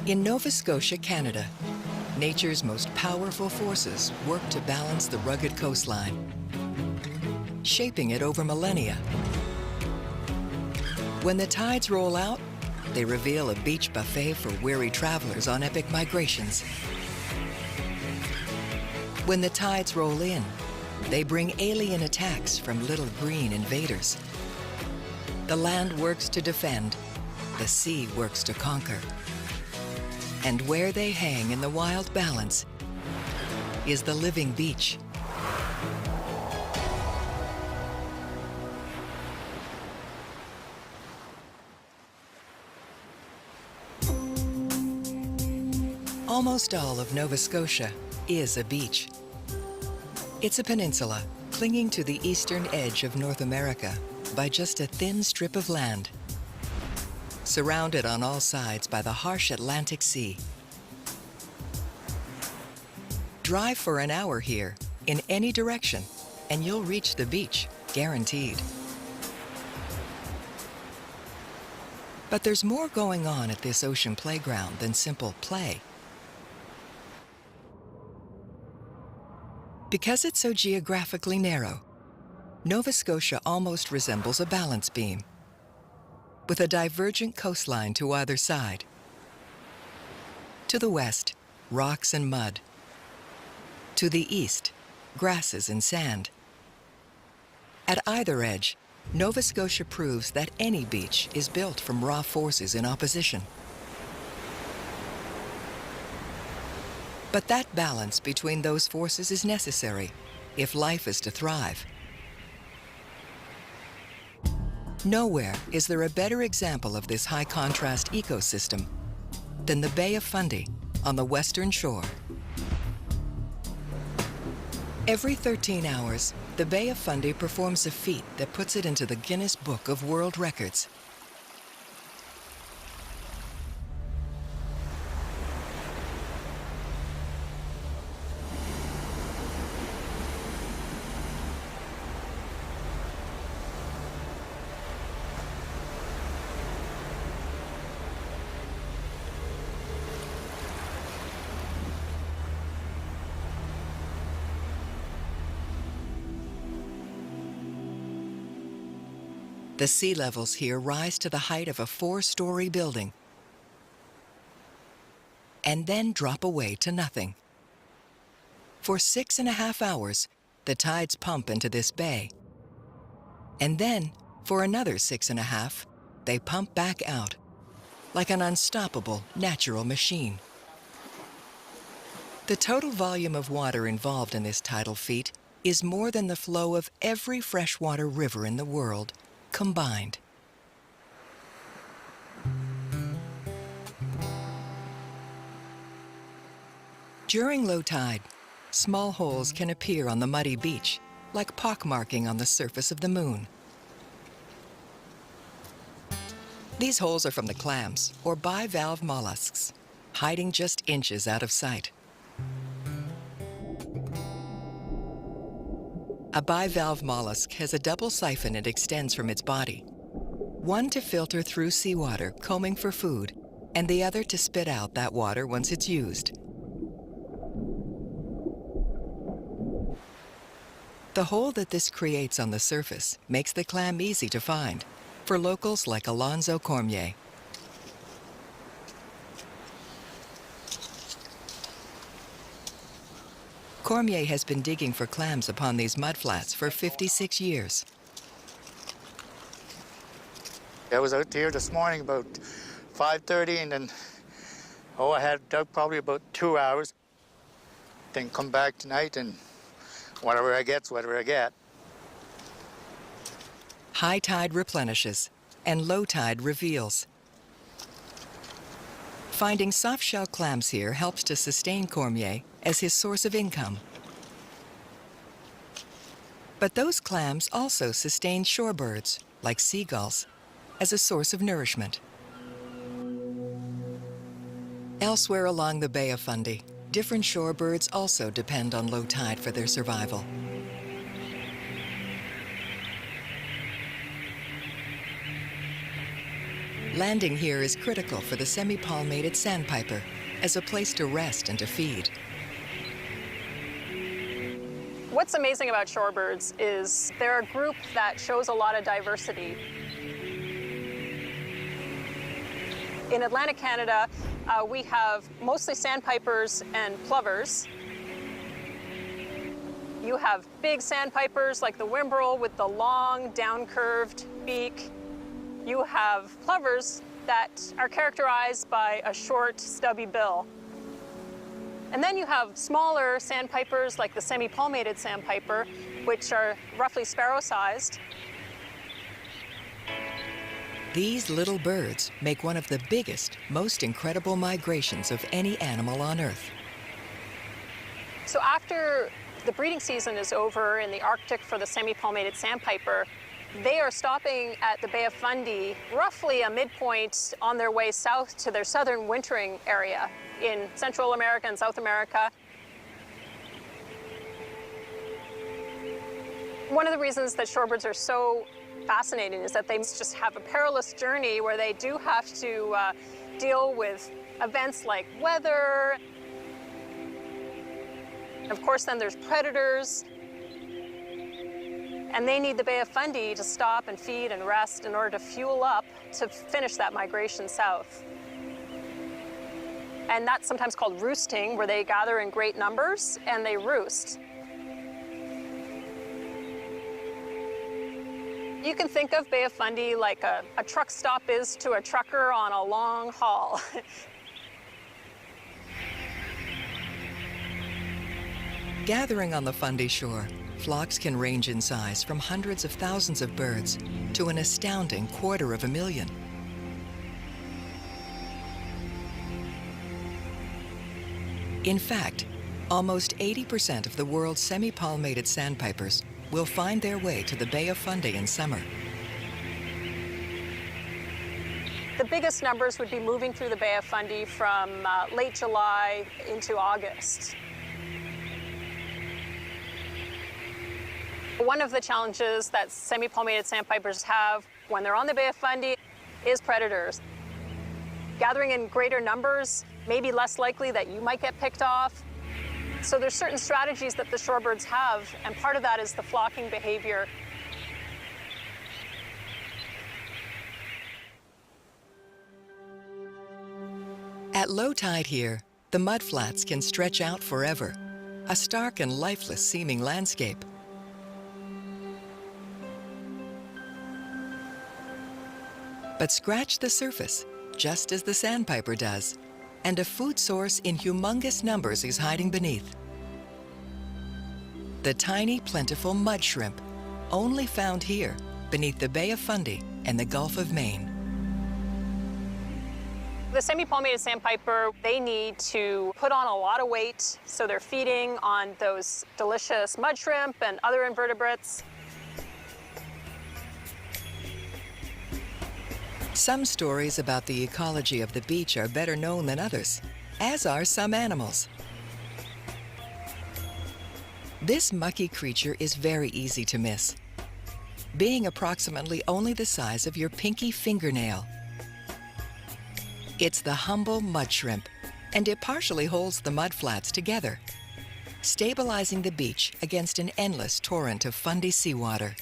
In Nova Scotia, Canada, nature's most powerful forces work to balance the rugged coastline, shaping it over millennia. When the tides roll out, they reveal a beach buffet for weary travelers on epic migrations. When the tides roll in, they bring alien attacks from little green invaders. The land works to defend, the sea works to conquer. And where they hang in the wild balance is the living beach. Almost all of Nova Scotia is a beach. It's a peninsula clinging to the eastern edge of North America by just a thin strip of land, surrounded on all sides by the harsh Atlantic Sea. Drive for an hour here, in any direction, and you'll reach the beach, guaranteed. But there's more going on at this ocean playground than simple play. Because it's so geographically narrow, Nova Scotia almost resembles a balance beam, with a divergent coastline to either side. To the west, rocks and mud. To the east, grasses and sand. At either edge, Nova Scotia proves that any beach is built from raw forces in opposition. But that balance between those forces is necessary if life is to thrive. Nowhere is there a better example of this high-contrast ecosystem than the Bay of Fundy on the western shore. Every 13 hours, the Bay of Fundy performs a feat that puts it into the Guinness Book of World Records. The sea levels here rise to the height of a 4-story building and then drop away to nothing. For 6.5 hours, the tides pump into this bay. And then, for another 6.5, they pump back out, like an unstoppable natural machine. The total volume of water involved in this tidal feat is more than the flow of every freshwater river in the world combined. During low tide, small holes can appear on the muddy beach, like pockmarking on the surface of the moon. These holes are from the clams, or bivalve mollusks, hiding just inches out of sight. A bivalve mollusk has a double siphon it extends from its body. One to filter through seawater, combing for food, and the other to spit out that water once it's used. The hole that this creates on the surface makes the clam easy to find for locals like Alonzo Cormier. Cormier has been digging for clams upon these mudflats for 56 years. I was out here this morning about 5:30 and then, I had dug probably about 2 hours. Then come back tonight and whatever I get's whatever I get. High tide replenishes and low tide reveals. Finding soft-shell clams here helps to sustain Cormier as his source of income. But those clams also sustain shorebirds, like seagulls, as a source of nourishment. Elsewhere along the Bay of Fundy, different shorebirds also depend on low tide for their survival. Landing here is critical for the semi-palmated sandpiper as a place to rest and to feed. What's amazing about shorebirds is they're a group that shows a lot of diversity. In Atlantic Canada, we have mostly sandpipers and plovers. You have big sandpipers like the whimbrel with the long, down-curved beak. You have plovers that are characterized by a short, stubby bill. And then you have smaller sandpipers like the semi-palmated sandpiper, which are roughly sparrow-sized. These little birds make one of the biggest, most incredible migrations of any animal on Earth. So after the breeding season is over in the Arctic for the semi-palmated sandpiper, they are stopping at the Bay of Fundy, roughly a midpoint on their way south to their southern wintering area in Central America and South America. One of the reasons that shorebirds are so fascinating is that they just have a perilous journey where they do have to deal with events like weather. Of course, then there's predators. And they need the Bay of Fundy to stop and feed and rest in order to fuel up to finish that migration south. And that's sometimes called roosting, where they gather in great numbers and they roost. You can think of Bay of Fundy like a truck stop is to a trucker on a long haul. Gathering on the Fundy shore, flocks can range in size from hundreds of thousands of birds to an astounding 250,000. In fact, almost 80% of the world's semi-palmated sandpipers will find their way to the Bay of Fundy in summer. The biggest numbers would be moving through the Bay of Fundy from late July into August. One of the challenges that semi-palmated sandpipers have when they're on the Bay of Fundy is predators. Gathering in greater numbers may be less likely that you might get picked off. So there's certain strategies that the shorebirds have, and part of that is the flocking behavior. At low tide here, the mudflats can stretch out forever, a stark and lifeless seeming landscape. But scratch the surface, just as the sandpiper does, and a food source in humongous numbers is hiding beneath. The tiny, plentiful mud shrimp, only found here, beneath the Bay of Fundy and the Gulf of Maine. The semi-palmated sandpiper, they need to put on a lot of weight, so they're feeding on those delicious mud shrimp and other invertebrates. Some stories about the ecology of the beach are better known than others, as are some animals. This mucky creature is very easy to miss, being approximately only the size of your pinky fingernail. It's the humble mud shrimp, and it partially holds the mudflats together, stabilizing the beach against an endless torrent of Fundy seawater.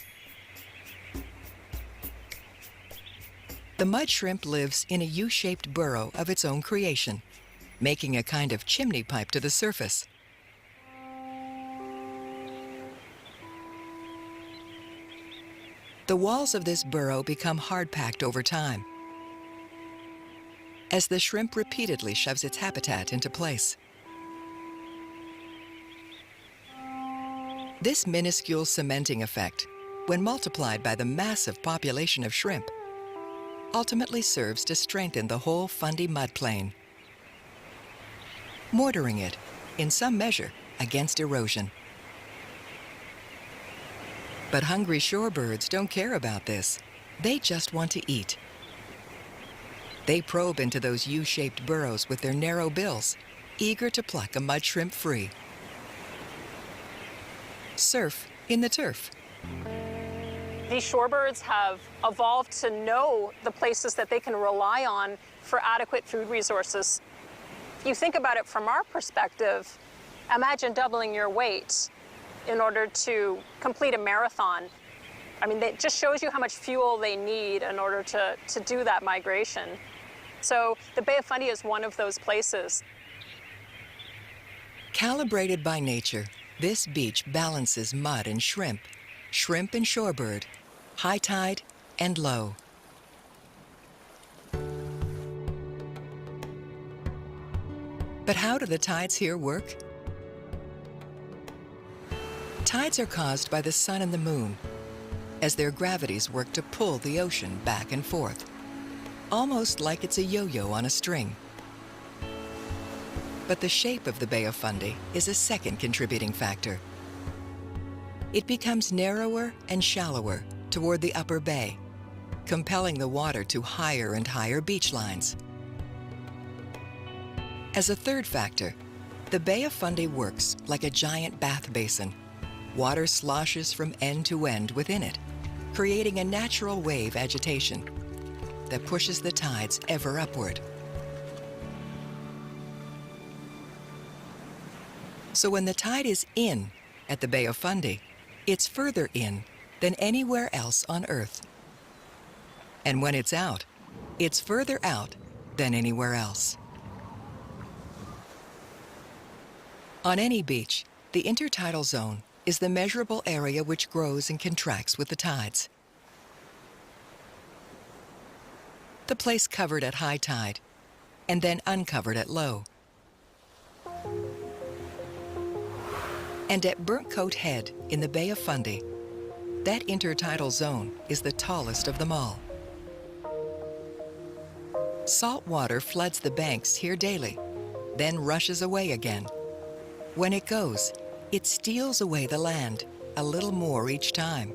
The mud shrimp lives in a U-shaped burrow of its own creation, making a kind of chimney pipe to the surface. The walls of this burrow become hard-packed over time, as the shrimp repeatedly shoves its habitat into place. This minuscule cementing effect, when multiplied by the massive population of shrimp, ultimately serves to strengthen the whole Fundy mudplain, mortaring it, in some measure, against erosion. But hungry shorebirds don't care about this. They just want to eat. They probe into those U-shaped burrows with their narrow bills, eager to pluck a mud shrimp free. Surf in the turf. These shorebirds have evolved to know the places that they can rely on for adequate food resources. If you think about it from our perspective, imagine doubling your weight in order to complete a marathon. I mean, it just shows you how much fuel they need in order to do that migration. So the Bay of Fundy is one of those places. Calibrated by nature, this beach balances mud and shrimp and shorebird, high tide and low. But how do the tides here work? Tides are caused by the sun and the moon, as their gravities work to pull the ocean back and forth, almost like it's a yo-yo on a string. But the shape of the Bay of Fundy is a second contributing factor. It becomes narrower and shallower toward the upper bay, compelling the water to higher and higher beach lines. As a third factor, the Bay of Fundy works like a giant bath basin. Water sloshes from end to end within it, creating a natural wave agitation that pushes the tides ever upward. So when the tide is in at the Bay of Fundy, it's further in than anywhere else on Earth. And when it's out, it's further out than anywhere else. On any beach, the intertidal zone is the measurable area which grows and contracts with the tides. The place covered at high tide, and then uncovered at low. And at Burnt Coat Head in the Bay of Fundy, that intertidal zone is the tallest of them all. Salt water floods the banks here daily, then rushes away again. When it goes, it steals away the land a little more each time.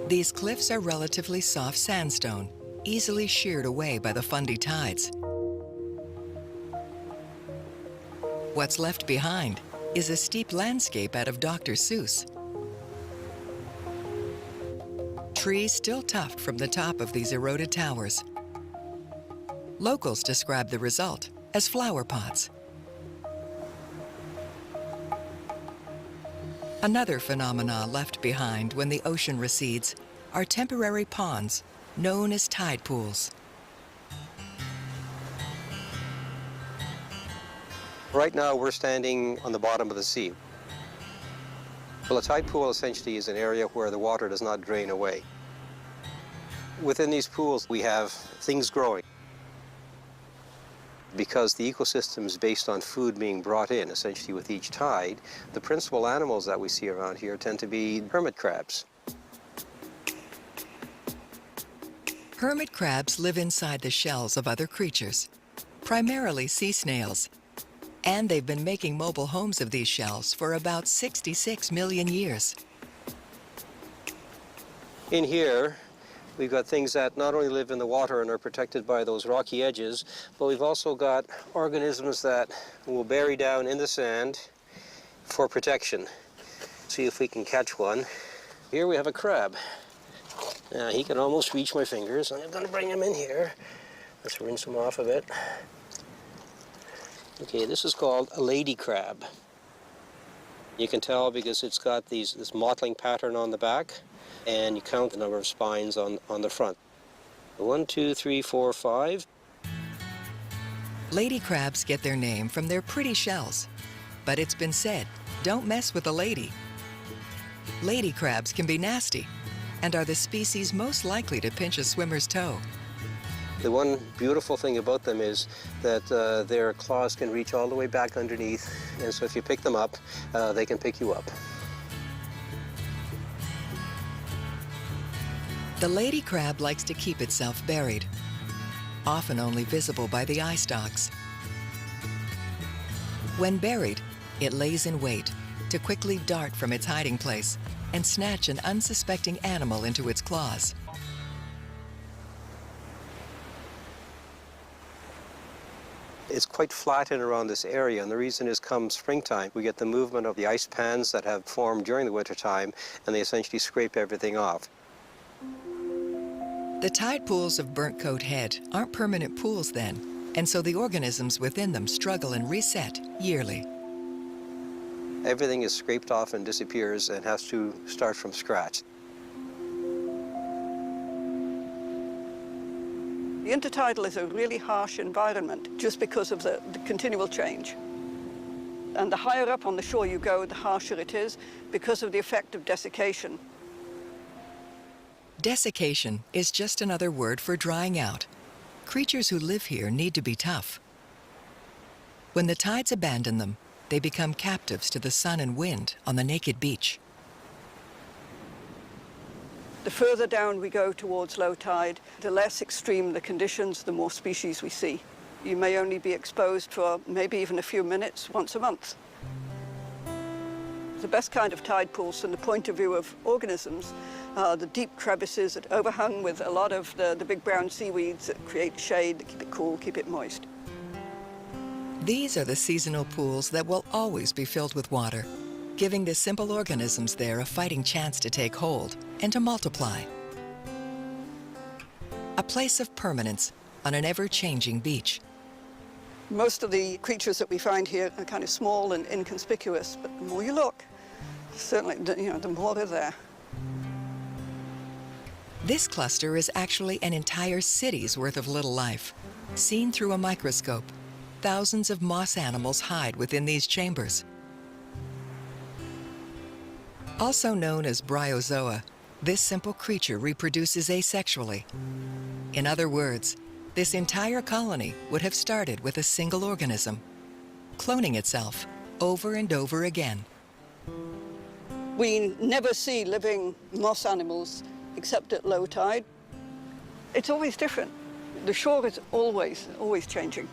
These cliffs are relatively soft sandstone, easily sheared away by the Fundy tides. What's left behind is a steep landscape out of Dr. Seuss. Trees still tuft from the top of these eroded towers. Locals describe the result as flower pots. Another phenomena left behind when the ocean recedes are temporary ponds known as tide pools. Right now we're standing on the bottom of the sea. Well, a tide pool essentially is an area where the water does not drain away. Within these pools we have things growing. Because the ecosystem is based on food being brought in, essentially with each tide, the principal animals that we see around here tend to be hermit crabs. Hermit crabs live inside the shells of other creatures, primarily sea snails. And they've been making mobile homes of these shells for about 66 million years. In here, we've got things that not only live in the water and are protected by those rocky edges, but we've also got organisms that will bury down in the sand for protection. See if we can catch one. Here we have a crab. Now, he can almost reach my fingers. I'm going to bring him in here. Let's rinse him off a bit. Okay, this is called a lady crab. You can tell because it's got this mottling pattern on the back, and you count the number of spines on the front. 1, 2, 3, 4, 5. Lady crabs get their name from their pretty shells, but it's been said, don't mess with a lady. Lady crabs can be nasty and are the species most likely to pinch a swimmer's toe. The one beautiful thing about them is that their claws can reach all the way back underneath, and so if you pick them up, they can pick you up. The lady crab likes to keep itself buried, often only visible by the eye stalks. When buried, it lays in wait to quickly dart from its hiding place and snatch an unsuspecting animal into its claws. It's quite flat in around this area, and the reason is come springtime, we get the movement of the ice pans that have formed during the wintertime, and they essentially scrape everything off. The tide pools of Burnt Coat Head aren't permanent pools then, and so the organisms within them struggle and reset yearly. Everything is scraped off and disappears and has to start from scratch. The intertidal is a really harsh environment just because of the continual change. And the higher up on the shore you go, the harsher it is because of the effect of desiccation. Desiccation is just another word for drying out. Creatures who live here need to be tough. When the tides abandon them, they become captives to the sun and wind on the naked beach. The further down we go towards low tide, the less extreme the conditions, the more species we see. You may only be exposed for maybe even a few minutes once a month. The best kind of tide pools from the point of view of organisms are the deep crevices that overhung with a lot of the big brown seaweeds that create shade, that keep it cool, keep it moist. These are the seasonal pools that will always be filled with water, giving the simple organisms there a fighting chance to take hold and to multiply. A place of permanence on an ever-changing beach. Most of the creatures that we find here are kind of small and inconspicuous, but the more you look, certainly, the more they're there. This cluster is actually an entire city's worth of little life. Seen through a microscope, thousands of moss animals hide within these chambers. Also known as bryozoa, this simple creature reproduces asexually. In other words, this entire colony would have started with a single organism, cloning itself over and over again. We never see living moss animals except at low tide. It's always different. The shore is always changing.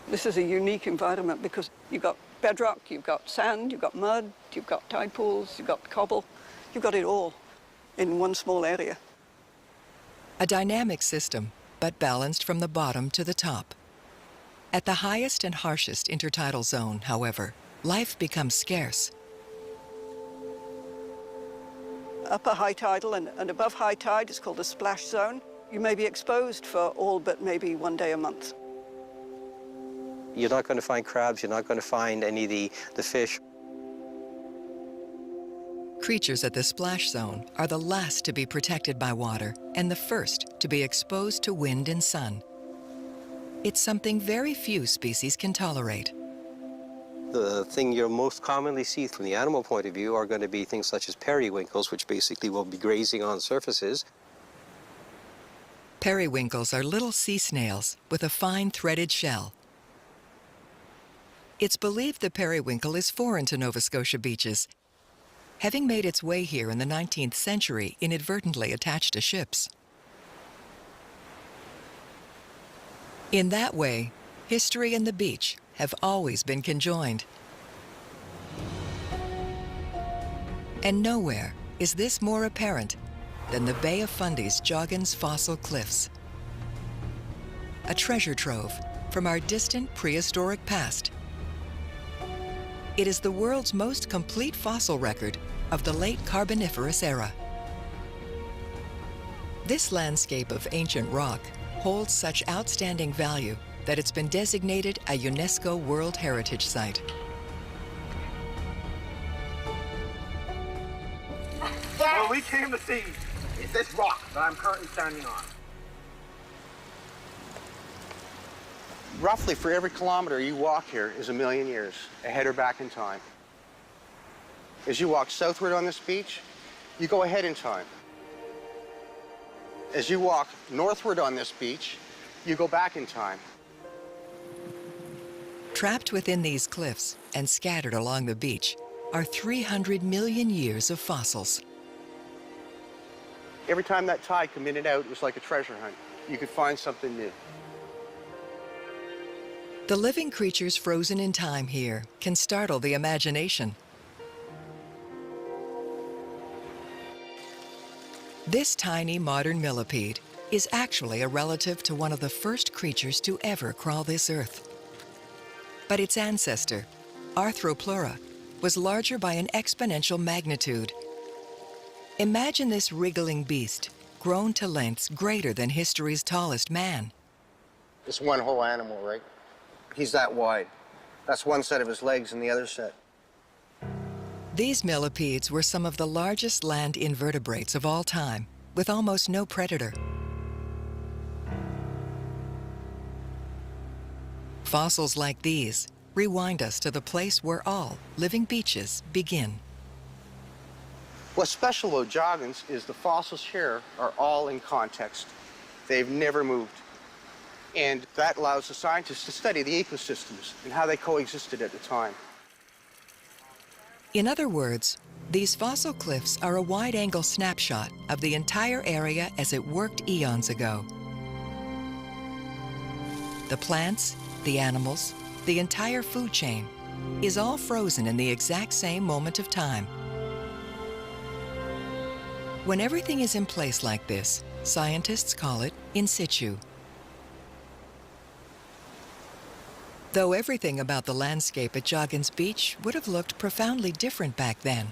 This is a unique environment because you've got bedrock, you've got sand, you've got mud, you've got tide pools, you've got cobble. You've got it all in one small area. A dynamic system, but balanced from the bottom to the top. At the highest and harshest intertidal zone, however, life becomes scarce. Upper high tidal and above high tide is called a splash zone. You may be exposed for all but maybe 1 day a month. You're not going to find crabs, you're not going to find any of the fish. Creatures at the splash zone are the last to be protected by water and the first to be exposed to wind and sun. It's something very few species can tolerate. The thing you'll most commonly see from the animal point of view are going to be things such as periwinkles, which basically will be grazing on surfaces. Periwinkles are little sea snails with a fine threaded shell. It's believed the periwinkle is foreign to Nova Scotia beaches, having made its way here in the 19th century inadvertently attached to ships. In that way, history and the beach have always been conjoined. And nowhere is this more apparent than the Bay of Fundy's Joggins fossil cliffs. A treasure trove from our distant prehistoric past. It is the world's most complete fossil record of the late Carboniferous era. This landscape of ancient rock holds such outstanding value that it's been designated a UNESCO World Heritage Site. What we came to see is this rock that I'm currently standing on. Roughly for every kilometer you walk here is 1 million years, ahead or back in time. As you walk southward on this beach, you go ahead in time. As you walk northward on this beach, you go back in time. Trapped within these cliffs and scattered along the beach are 300 million years of fossils. Every time that tide came in and out, it was like a treasure hunt. You could find something new. The living creatures frozen in time here can startle the imagination. This tiny modern millipede is actually a relative to one of the first creatures to ever crawl this earth. But its ancestor, Arthropleura, was larger by an exponential magnitude. Imagine this wriggling beast, grown to lengths greater than history's tallest man. It's one whole animal, right? He's that wide. That's one set of his legs and the other set. These millipedes were some of the largest land invertebrates of all time, with almost no predator. Fossils like these rewind us to the place where all living beaches begin. What's special about Joggins is the fossils here are all in context. They've never moved. And that allows the scientists to study the ecosystems and how they coexisted at the time. In other words, these fossil cliffs are a wide-angle snapshot of the entire area as it worked eons ago. The plants, the animals, the entire food chain is all frozen in the exact same moment of time. When everything is in place like this, scientists call it in situ. Though everything about the landscape at Joggins Beach would have looked profoundly different back then.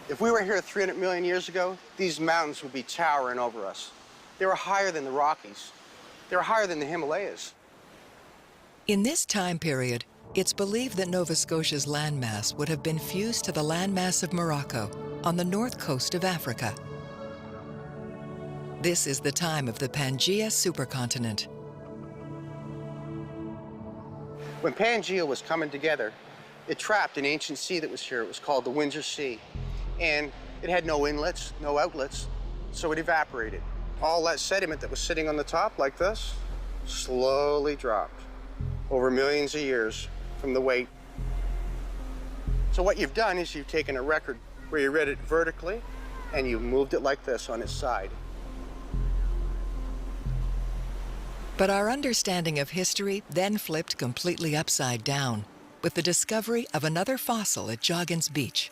If we were here 300 million years ago, these mountains would be towering over us. They were higher than the Rockies. They were higher than the Himalayas. In this time period, it's believed that Nova Scotia's landmass would have been fused to the landmass of Morocco on the north coast of Africa. This is the time of the Pangaea supercontinent. When Pangaea was coming together, it trapped an ancient sea that was here. It was called the Windsor Sea. And it had no inlets, no outlets, so it evaporated. All that sediment that was sitting on the top like this slowly dropped over millions of years from the weight. So what you've done is you've taken a record where you read it vertically and you moved it like this on its side. But our understanding of history then flipped completely upside down with the discovery of another fossil at Joggins Beach.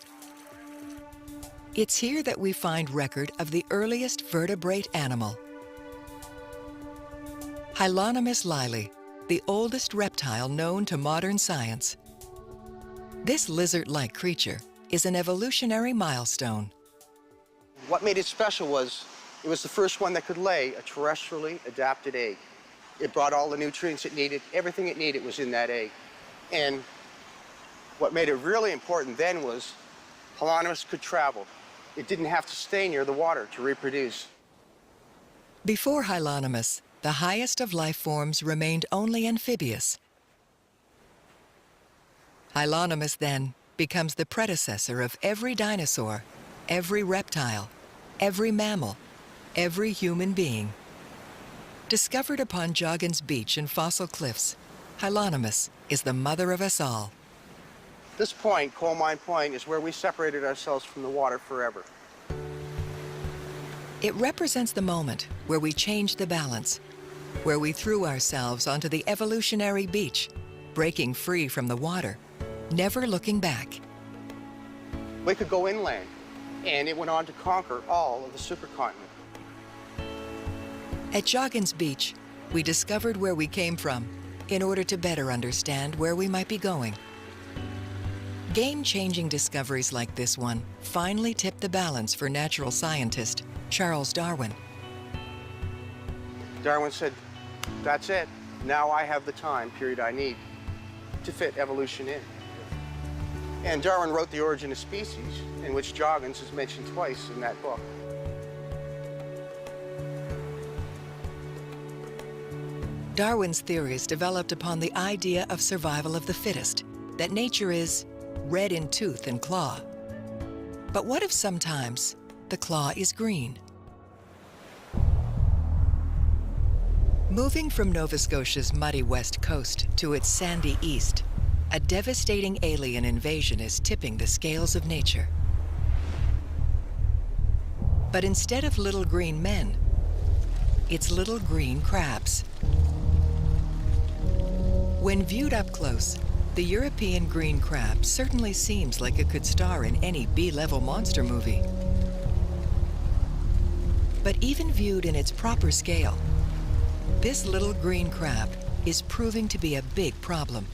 It's here that we find record of the earliest vertebrate animal. Hylonomus lili, the oldest reptile known to modern science. This lizard-like creature is an evolutionary milestone. What made it special was it was the first one that could lay a terrestrially adapted egg. It brought all the nutrients it needed, everything it needed was in that egg. And what made it really important then was Hylonomus could travel. It didn't have to stay near the water to reproduce. Before Hylonomus, the highest of life forms remained only amphibious. Hylonomus then becomes the predecessor of every dinosaur, every reptile, every mammal, every human being. Discovered upon Joggins Beach and fossil cliffs, Hylonomus is the mother of us all. This point, Coal Mine Point, is where we separated ourselves from the water forever. It represents the moment where we changed the balance, where we threw ourselves onto the evolutionary beach, breaking free from the water, never looking back. We could go inland, and it went on to conquer all of the supercontinent. At Joggins Beach, we discovered where we came from in order to better understand where we might be going. Game-changing discoveries like this one finally tipped the balance for natural scientist Charles Darwin. Darwin said, that's it. Now I have the time period I need to fit evolution in. And Darwin wrote The Origin of Species, in which Joggins is mentioned twice in that book. Darwin's theories developed upon the idea of survival of the fittest, that nature is red in tooth and claw. But what if sometimes the claw is green? Moving from Nova Scotia's muddy west coast to its sandy east, a devastating alien invasion is tipping the scales of nature. But instead of little green men, it's little green crabs. When viewed up close, the European green crab certainly seems like it could star in any B-level monster movie. But even viewed in its proper scale, this little green crab is proving to be a big problem.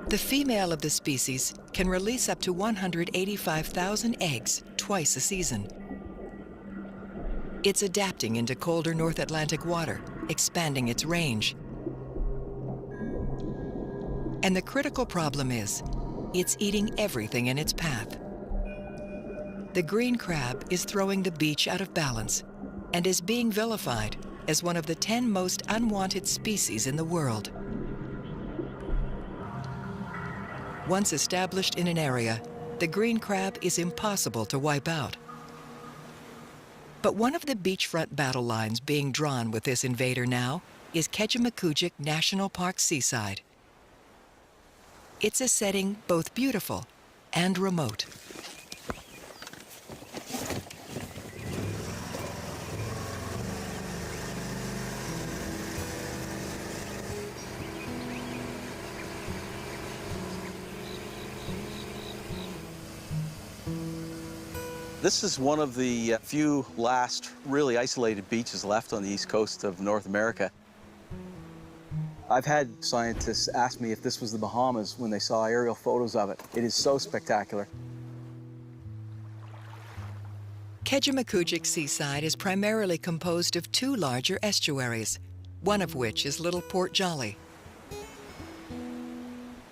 The female of the species can release up to 185,000 eggs twice a season. It's adapting into colder North Atlantic water, expanding its range. And the critical problem is, it's eating everything in its path. The green crab is throwing the beach out of balance and is being vilified as one of the 10 most unwanted species in the world. Once established in an area, the green crab is impossible to wipe out. But one of the beachfront battle lines being drawn with this invader now is Kejimkujik National Park seaside. It's a setting both beautiful and remote. This is one of the few last really isolated beaches left on the east coast of North America. I've had scientists ask me if this was the Bahamas when they saw aerial photos of it. It is so spectacular. Kejimkujik seaside is primarily composed of 2 larger estuaries, one of which is Little Port Jolly.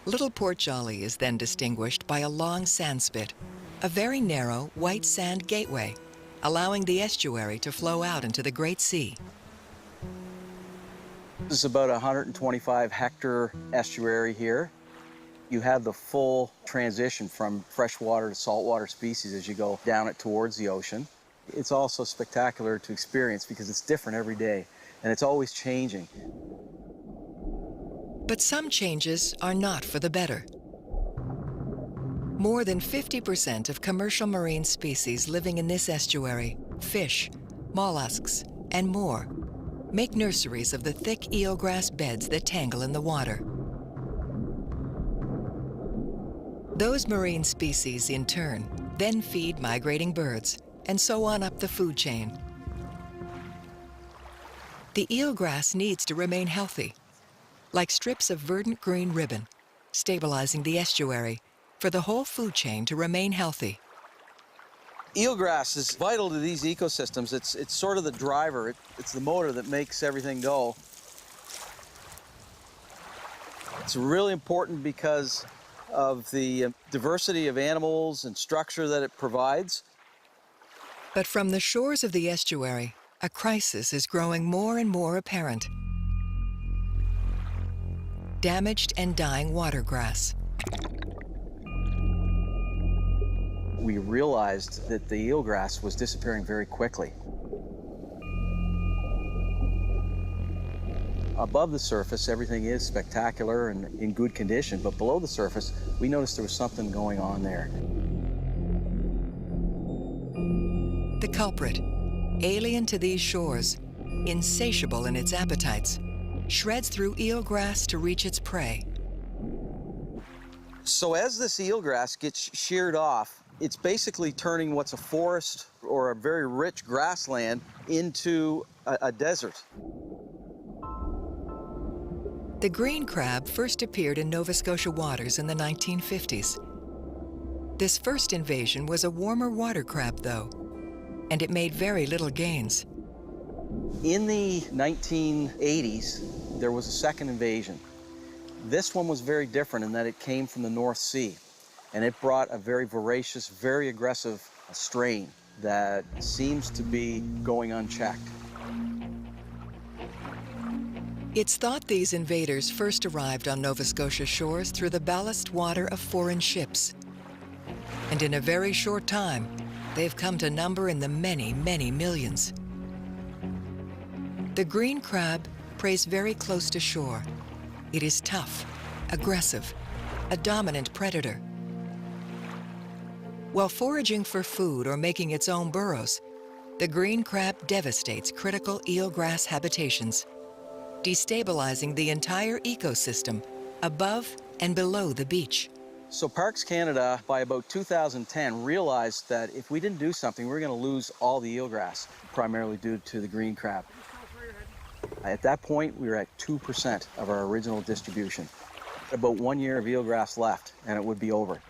Little Port Jolly is then distinguished by a long sand spit, a very narrow white sand gateway, allowing the estuary to flow out into the Great Sea. This is about a 125 hectare estuary here. You have the full transition from freshwater to saltwater species as you go down it towards the ocean. It's also spectacular to experience because it's different every day and it's always changing. But some changes are not for the better. More than 50% of commercial marine species living in this estuary, fish, mollusks, and more, make nurseries of the thick eelgrass beds that tangle in the water. Those marine species, in turn, then feed migrating birds, and so on up the food chain. The eelgrass needs to remain healthy, like strips of verdant green ribbon, stabilizing the estuary for the whole food chain to remain healthy. Eelgrass is vital to these ecosystems. It's sort of the driver. It's the motor that makes everything go. It's really important because of the diversity of animals and structure that it provides. But from the shores of the estuary, a crisis is growing more and more apparent. Damaged and dying watergrass. We realized that the eelgrass was disappearing very quickly. Above the surface, everything is spectacular and in good condition, but below the surface, we noticed there was something going on there. The culprit, alien to these shores, insatiable in its appetites, shreds through eelgrass to reach its prey. So as this eelgrass gets sheared off, it's basically turning what's a forest or a very rich grassland into a desert. The green crab first appeared in Nova Scotia waters in the 1950s. This first invasion was a warmer water crab, though, and it made very little gains. In the 1980s, there was a second invasion. This one was very different in that it came from the North Sea, and it brought a very voracious, very aggressive strain that seems to be going unchecked. It's thought these invaders first arrived on Nova Scotia shores through the ballast water of foreign ships. And in a very short time, they've come to number in the many, many millions. The green crab preys very close to shore. It is tough, aggressive, a dominant predator. While foraging for food or making its own burrows, the green crab devastates critical eelgrass habitations, destabilizing the entire ecosystem above and below the beach. So Parks Canada, by about 2010, realized that if we didn't do something, we were going to lose all the eelgrass, primarily due to the green crab. At that point, we were at 2% of our original distribution. About 1 year of eelgrass left, and it would be over.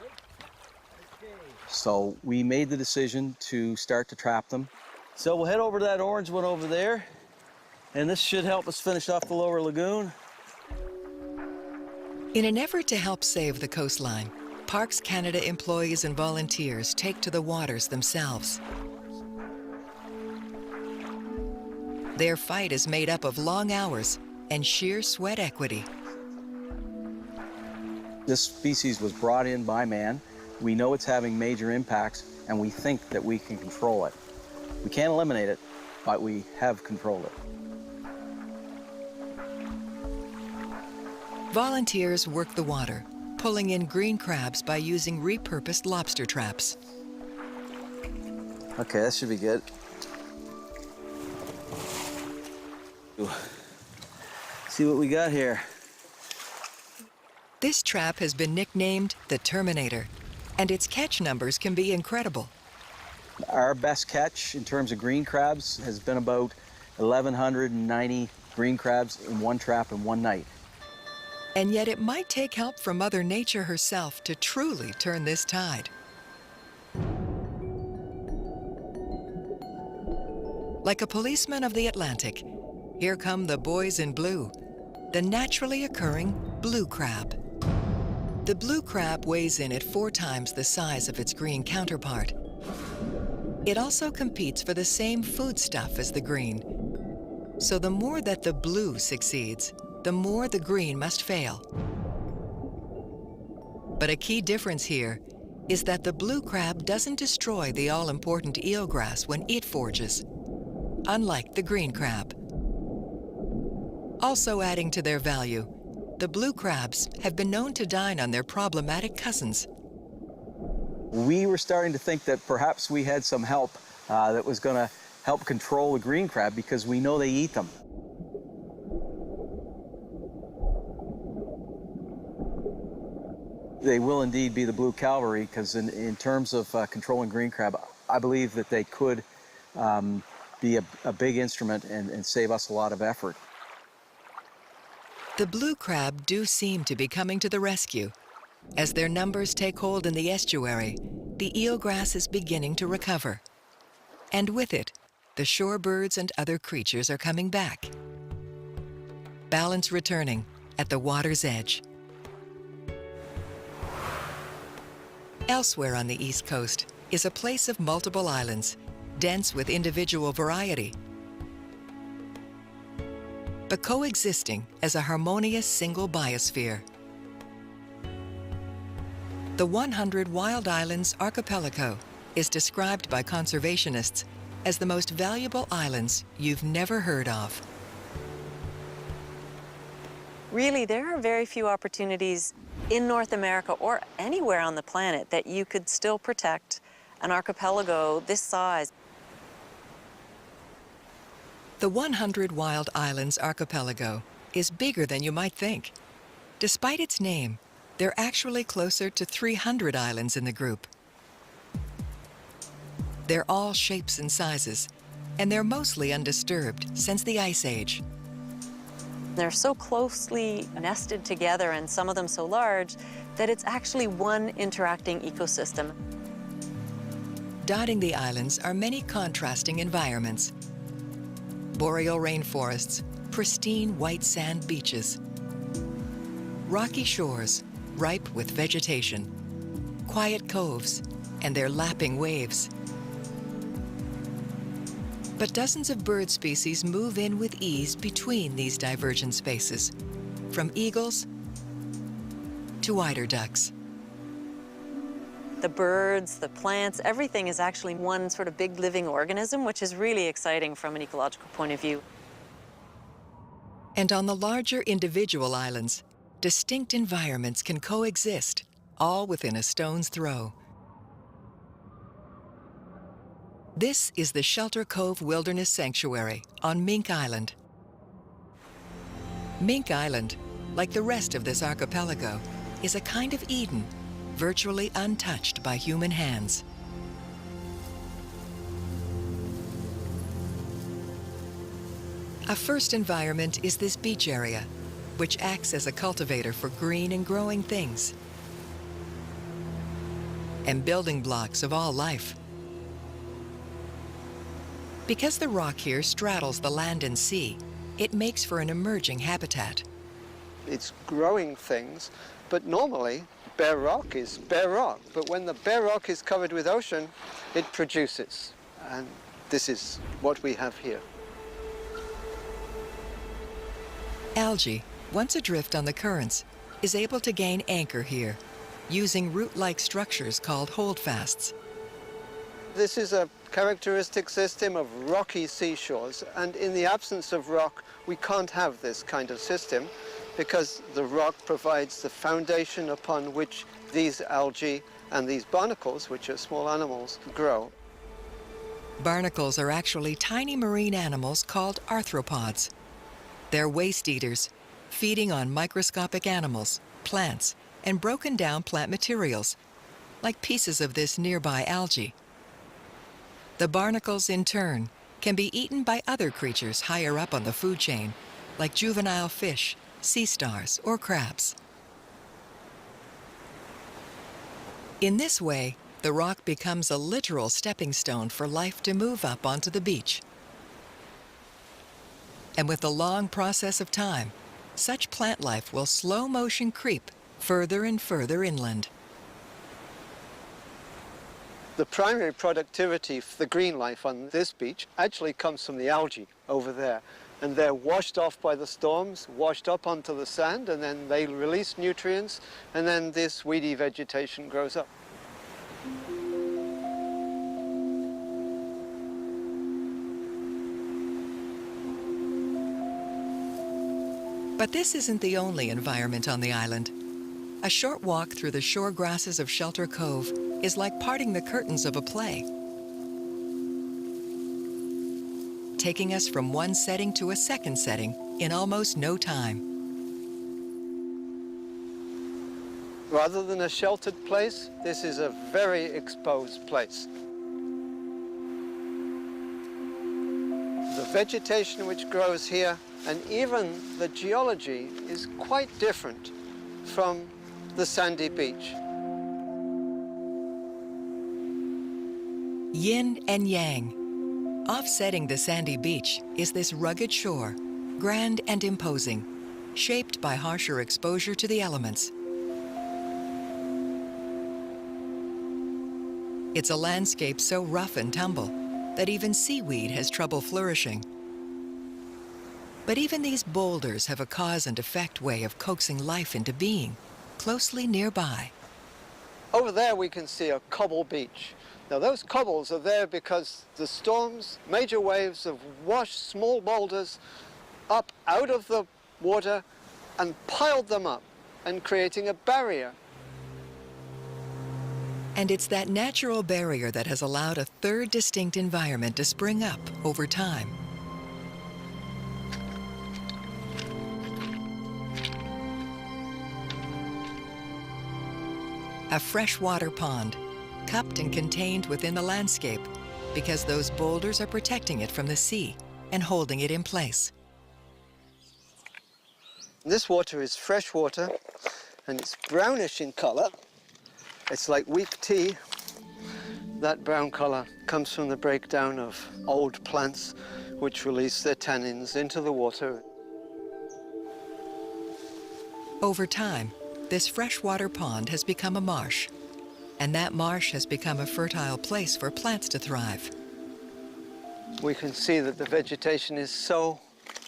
So we made the decision to start to trap them. So we'll head over to that orange one over there, and this should help us finish off the lower lagoon. In an effort to help save the coastline, Parks Canada employees and volunteers take to the waters themselves. Their fight is made up of long hours and sheer sweat equity. This species was brought in by man. We know it's having major impacts, and we think that we can control it. We can't eliminate it, but we have controlled it. Volunteers work the water, pulling in green crabs by using repurposed lobster traps. Okay, that should be good. See what we got here. This trap has been nicknamed the Terminator, and its catch numbers can be incredible. Our best catch in terms of green crabs has been about 1,190 green crabs in one trap in one night. And yet it might take help from Mother Nature herself to truly turn this tide. Like a policeman of the Atlantic, here come the boys in blue, the naturally occurring blue crab. The blue crab weighs in at 4 times the size of its green counterpart. It also competes for the same foodstuff as the green. So the more that the blue succeeds, the more the green must fail. But a key difference here is that the blue crab doesn't destroy the all-important eelgrass when it forges, unlike the green crab. Also adding to their value, the blue crabs have been known to dine on their problematic cousins. We were starting to think that perhaps we had some help that was going to help control the green crab, because we know they eat them. They will indeed be the blue cavalry, because in terms of controlling green crab, I believe that they could be a big instrument and save us a lot of effort. The blue crab do seem to be coming to the rescue. As their numbers take hold in the estuary, the eelgrass is beginning to recover. And with it, the shorebirds and other creatures are coming back. Balance returning at the water's edge. Elsewhere on the East Coast is a place of multiple islands, dense with individual variety, but coexisting as a harmonious single biosphere. The 100 Wild Islands archipelago is described by conservationists as the most valuable islands you've never heard of. Really, there are very few opportunities in North America or anywhere on the planet that you could still protect an archipelago this size. The 100 Wild Islands archipelago is bigger than you might think. Despite its name, there are actually closer to 300 islands in the group. They're all shapes and sizes, and they're mostly undisturbed since the Ice Age. They're so closely nested together, and some of them so large, that it's actually one interacting ecosystem. Dotting the islands are many contrasting environments. Boreal rainforests, pristine white sand beaches, rocky shores ripe with vegetation, quiet coves, and their lapping waves. But dozens of bird species move in with ease between these divergent spaces, from eagles to eider ducks. The birds, the plants, everything is actually one sort of big living organism, which is really exciting from an ecological point of view. And on the larger individual islands, distinct environments can coexist, all within a stone's throw. This is the Shelter Cove Wilderness Sanctuary on Mink Island. Mink Island, like the rest of this archipelago, is a kind of Eden, virtually untouched by human hands. A first environment is this beach area, which acts as a cultivator for green and growing things and building blocks of all life. Because the rock here straddles the land and sea, it makes for an emerging habitat. It's growing things, but normally bare rock is bare rock. But when the bare rock is covered with ocean, it produces. And this is what we have here. Algae, once adrift on the currents, is able to gain anchor here, using root-like structures called holdfasts. This is a characteristic system of rocky seashores, and in the absence of rock, we can't have this kind of system because the rock provides the foundation upon which these algae and these barnacles, which are small animals, grow. Barnacles are actually tiny marine animals called arthropods. They're waste eaters, feeding on microscopic animals, plants, and broken down plant materials, like pieces of this nearby algae. The barnacles, in turn, can be eaten by other creatures higher up on the food chain, like juvenile fish, sea stars, or crabs. In this way, the rock becomes a literal stepping stone for life to move up onto the beach. And with the long process of time, such plant life will slow motion creep further and further inland. The primary productivity for the green life on this beach actually comes from the algae over there. And they're washed off by the storms, washed up onto the sand, and then they release nutrients, and then this weedy vegetation grows up. But this isn't the only environment on the island. A short walk through the shore grasses of Shelter Cove is like parting the curtains of a play, taking us from one setting to a second setting in almost no time. Rather than a sheltered place, this is a very exposed place. The vegetation which grows here, and even the geology, is quite different from the sandy beach. Yin and yang. Offsetting the sandy beach is this rugged shore, grand and imposing, shaped by harsher exposure to the elements. It's a landscape so rough and tumble that even seaweed has trouble flourishing. But even these boulders have a cause and effect way of coaxing life into being, closely nearby. Over there we can see a cobble beach. Now those cobbles are there because the storms, major waves, have washed small boulders up out of the water and piled them up, and creating a barrier. And it's that natural barrier that has allowed a third distinct environment to spring up over time. A freshwater pond, cupped and contained within the landscape because those boulders are protecting it from the sea and holding it in place. This water is fresh water, and it's brownish in color. It's like weak tea. That brown color comes from the breakdown of old plants which release their tannins into the water. Over time, this freshwater pond has become a marsh, and that marsh has become a fertile place for plants to thrive. We can see that the vegetation is so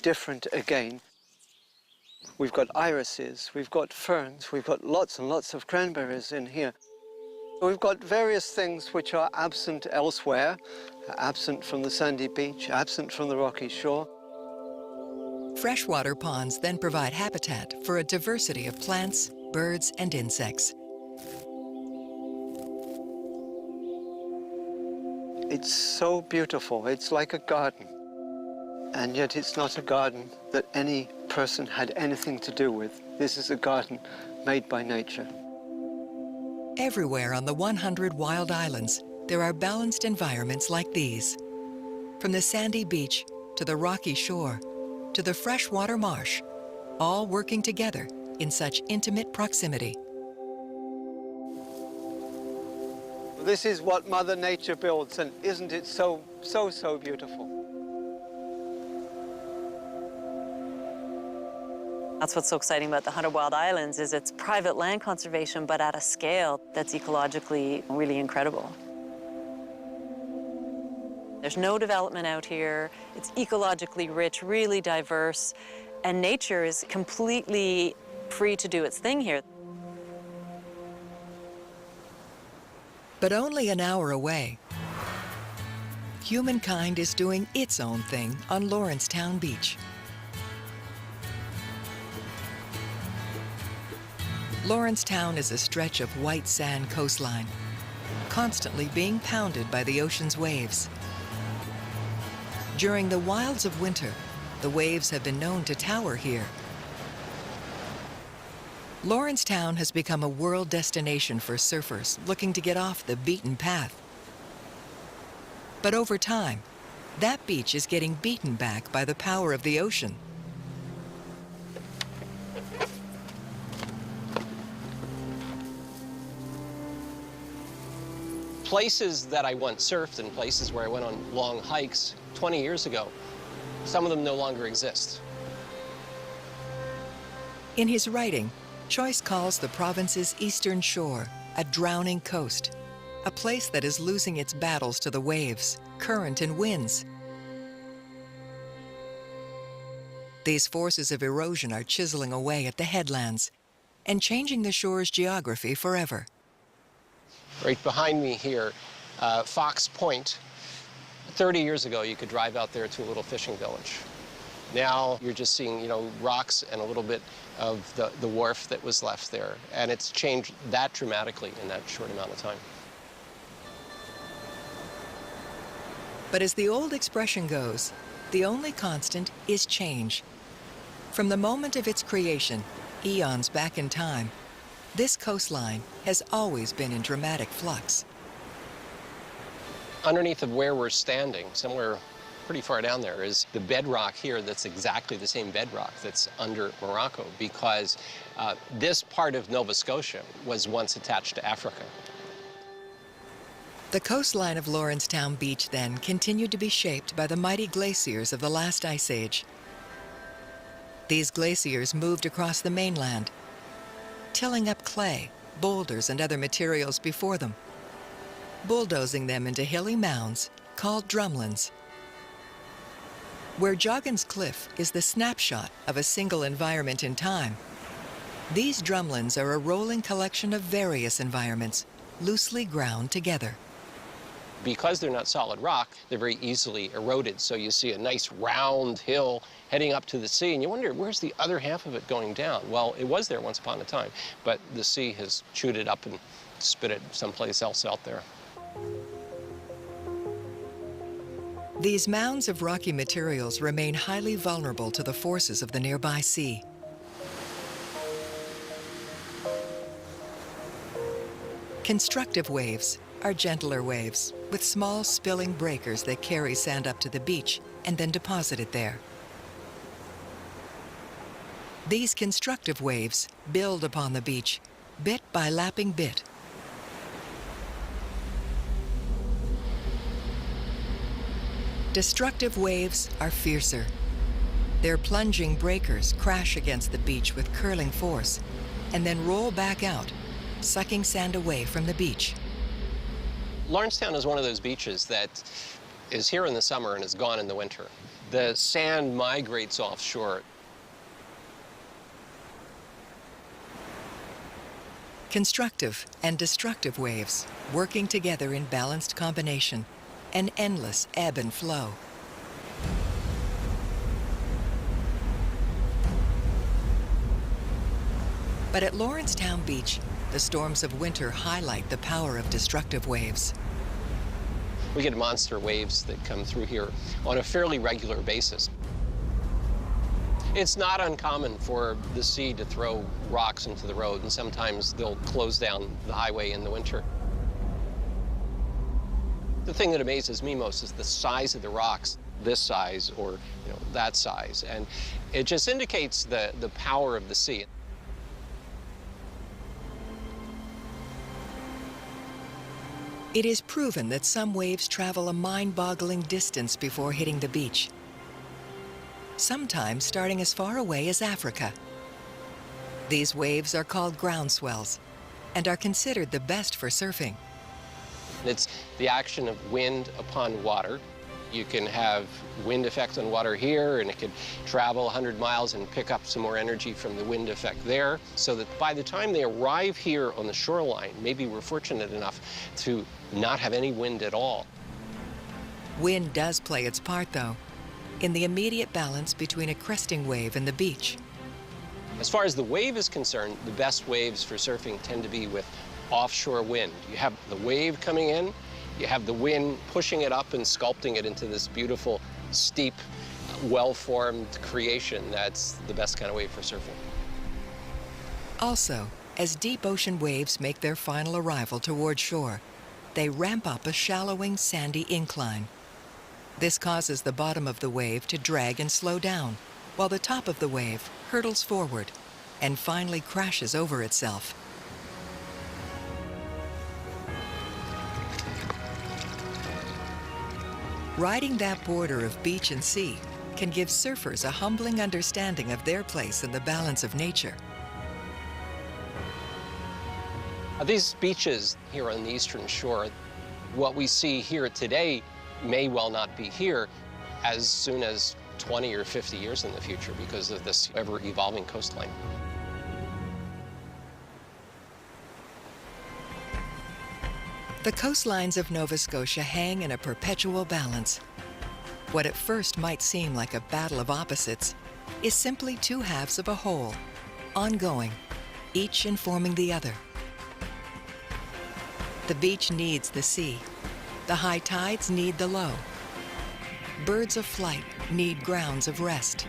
different again. We've got irises, we've got ferns, we've got lots and lots of cranberries in here. We've got various things which are absent elsewhere, absent from the sandy beach, absent from the rocky shore. Freshwater ponds then provide habitat for a diversity of plants, birds, and insects. It's so beautiful. It's like a garden. And yet it's not a garden that any person had anything to do with. This is a garden made by nature. Everywhere on the 100 wild islands, there are balanced environments like these. From the sandy beach to the rocky shore to the freshwater marsh, all working together in such intimate proximity. This is what Mother Nature builds, and isn't it so beautiful? That's what's so exciting about the 100 Wild Islands is it's private land conservation, but at a scale that's ecologically really incredible. There's no development out here. It's ecologically rich, really diverse, and nature is completely free to do its thing here. But only an hour away, humankind is doing its own thing on Lawrencetown Beach. Lawrencetown is a stretch of white sand coastline, constantly being pounded by the ocean's waves. During the wilds of winter, the waves have been known to tower here. Lawrencetown has become a world destination for surfers looking to get off the beaten path. But over time, that beach is getting beaten back by the power of the ocean. Places that I once surfed and places where I went on long hikes 20 years ago, some of them no longer exist. In his writing, Choice calls the province's eastern shore a drowning coast, a place that is losing its battles to the waves, current, and winds. These forces of erosion are chiseling away at the headlands and changing the shore's geography forever. Right behind me here, Fox Point. 30 years ago, you could drive out there to a little fishing village. Now you're just seeing, rocks and a little bit of the wharf that was left there. And it's changed that dramatically in that short amount of time. But as the old expression goes, the only constant is change. From the moment of its creation, eons back in time, this coastline has always been in dramatic flux. Underneath of where we're standing, somewhere pretty far down there, is the bedrock here that's exactly the same bedrock that's under Morocco, because this part of Nova Scotia was once attached to Africa. The coastline of Lawrencetown Beach then continued to be shaped by the mighty glaciers of the last ice age. These glaciers moved across the mainland, tilling up clay, boulders, and other materials before them, bulldozing them into hilly mounds called drumlins. Where Joggins Cliff is the snapshot of a single environment in time, these drumlins are a rolling collection of various environments, loosely ground together. Because they're not solid rock, they're very easily eroded. So you see a nice round hill heading up to the sea, and you wonder, where's the other half of it going down? Well, it was there once upon a time, but the sea has chewed it up and spit it someplace else out there. These mounds of rocky materials remain highly vulnerable to the forces of the nearby sea. Constructive waves are gentler waves with small spilling breakers that carry sand up to the beach and then deposit it there. These constructive waves build upon the beach, bit by lapping bit. Destructive waves are fiercer. Their plunging breakers crash against the beach with curling force and then roll back out, sucking sand away from the beach. Lawrencetown is one of those beaches that is here in the summer and is gone in the winter. The sand migrates offshore. Constructive and destructive waves working together in balanced combination, an endless ebb and flow. But at Lawrencetown Beach, the storms of winter highlight the power of destructive waves. We get monster waves that come through here on a fairly regular basis. It's not uncommon for the sea to throw rocks into the road, and sometimes they'll close down the highway in the winter. The thing that amazes me most is the size of the rocks, this size or that size, and it just indicates the power of the sea. It is proven that some waves travel a mind-boggling distance before hitting the beach, sometimes starting as far away as Africa. These waves are called ground swells and are considered the best for surfing. It's the action of wind upon water. You can have wind effect on water here, and it could travel 100 miles and pick up some more energy from the wind effect there, so that by the time they arrive here on the shoreline, maybe we're fortunate enough to not have any wind at all. Wind does play its part, though, in the immediate balance between a cresting wave and the beach. As far as the wave is concerned, the best waves for surfing tend to be with offshore wind. You have the wave coming in, you have the wind pushing it up and sculpting it into this beautiful, steep, well-formed creation. That's the best kind of wave for surfing. Also, as deep ocean waves make their final arrival toward shore, they ramp up a shallowing, sandy incline. This causes the bottom of the wave to drag and slow down, while the top of the wave hurtles forward and finally crashes over itself. Riding that border of beach and sea can give surfers a humbling understanding of their place in the balance of nature. These beaches here on the eastern shore, what we see here today may well not be here as soon as 20 or 50 years in the future because of this ever-evolving coastline. The coastlines of Nova Scotia hang in a perpetual balance. What at first might seem like a battle of opposites is simply two halves of a whole, ongoing, each informing the other. The beach needs the sea. The high tides need the low. Birds of flight need grounds of rest.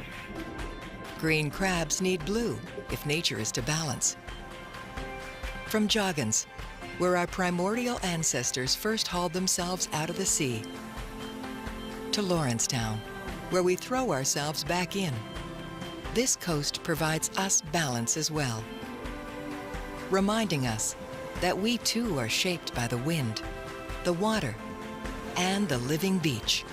Green crabs need blue if nature is to balance. From Joggins, where our primordial ancestors first hauled themselves out of the sea, to Lawrencetown, where we throw ourselves back in, this coast provides us balance as well, reminding us that we too are shaped by the wind, the water, and the living beach.